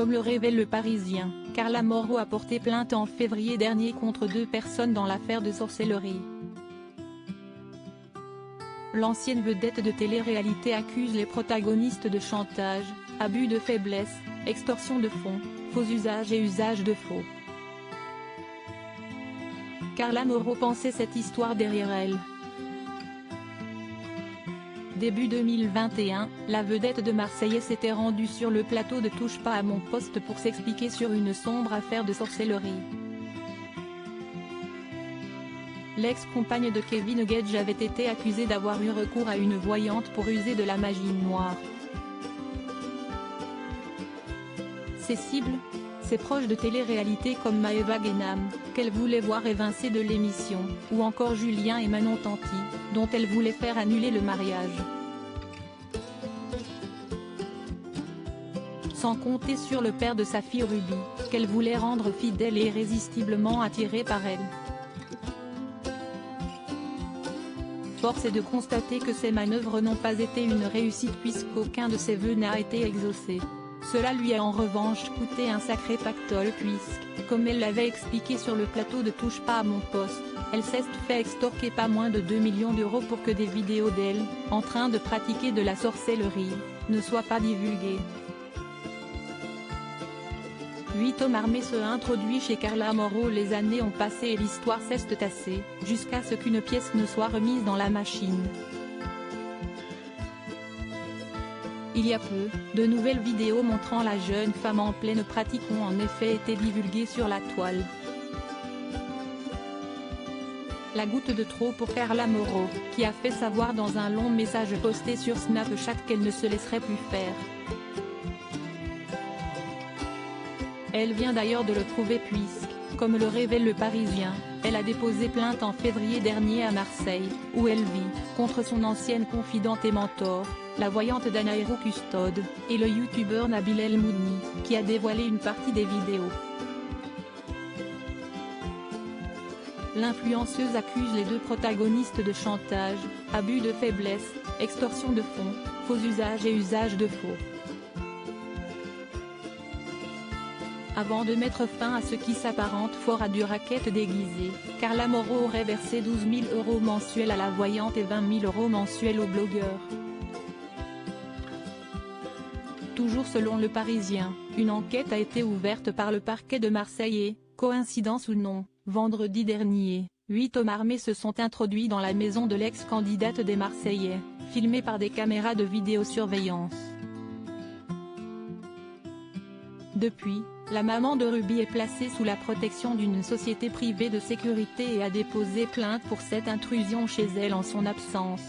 Comme le révèle Le Parisien, Carla Moreau a porté plainte en février dernier contre 2 personnes dans l'affaire de sorcellerie. L'ancienne vedette de télé-réalité accuse les protagonistes de chantage, abus de faiblesse, extorsion de fonds, faux usage et usage de faux. Carla Moreau pensait cette histoire derrière elle. Début 2021, la vedette de Marseillais s'était rendue sur le plateau de Touche pas à mon poste pour s'expliquer sur une sombre affaire de sorcellerie. L'ex-compagne de Kevin Gage avait été accusée d'avoir eu recours à une voyante pour user de la magie noire. Ses cibles, ses proches de télé-réalité comme Maëva Guénam, qu'elle voulait voir évincée de l'émission, ou encore Julien et Manon Tanti, dont elle voulait faire annuler le mariage. Sans compter sur le père de sa fille Ruby, qu'elle voulait rendre fidèle et irrésistiblement attiré par elle. Force est de constater que ces manœuvres n'ont pas été une réussite puisqu'aucun de ses vœux n'a été exaucé. Cela lui a en revanche coûté un sacré pactole puisque, comme elle l'avait expliqué sur le plateau de Touche pas à mon poste, elle s'est fait extorquer pas moins de 2 millions d'euros pour que des vidéos d'elle, en train de pratiquer de la sorcellerie, ne soient pas divulguées. 8 hommes armés se introduit chez Carla Moreau. Les années ont passé et l'histoire s'est tassée, jusqu'à ce qu'une pièce ne soit remise dans la machine. Il y a peu, de nouvelles vidéos montrant la jeune femme en pleine pratique ont en effet été divulguées sur la toile. La goutte de trop pour Carla Moreau, qui a fait savoir dans un long message posté sur Snapchat qu'elle ne se laisserait plus faire. Elle vient d'ailleurs de le prouver puisque, comme le révèle Le Parisien, elle a déposé plainte en février dernier à Marseille, où elle vit, contre son ancienne confidente et mentor, la voyante Danaïro Custode, et le youtubeur Nabil El Moudni, qui a dévoilé une partie des vidéos. L'influenceuse accuse les 2 protagonistes de chantage, abus de faiblesse, extorsion de fonds, faux usage et usage de faux. Avant de mettre fin à ce qui s'apparente fort à du racket déguisé, Carla Moreau aurait versé 12 000 € mensuels à la voyante et 20 000 € mensuels au blogueur. Toujours selon Le Parisien, une enquête a été ouverte par le parquet de Marseille et, coïncidence ou non, vendredi dernier, 8 hommes armés se sont introduits dans la maison de l'ex-candidate des Marseillais, filmés par des caméras de vidéosurveillance. Depuis, la maman de Ruby est placée sous la protection d'une société privée de sécurité et a déposé plainte pour cette intrusion chez elle en son absence.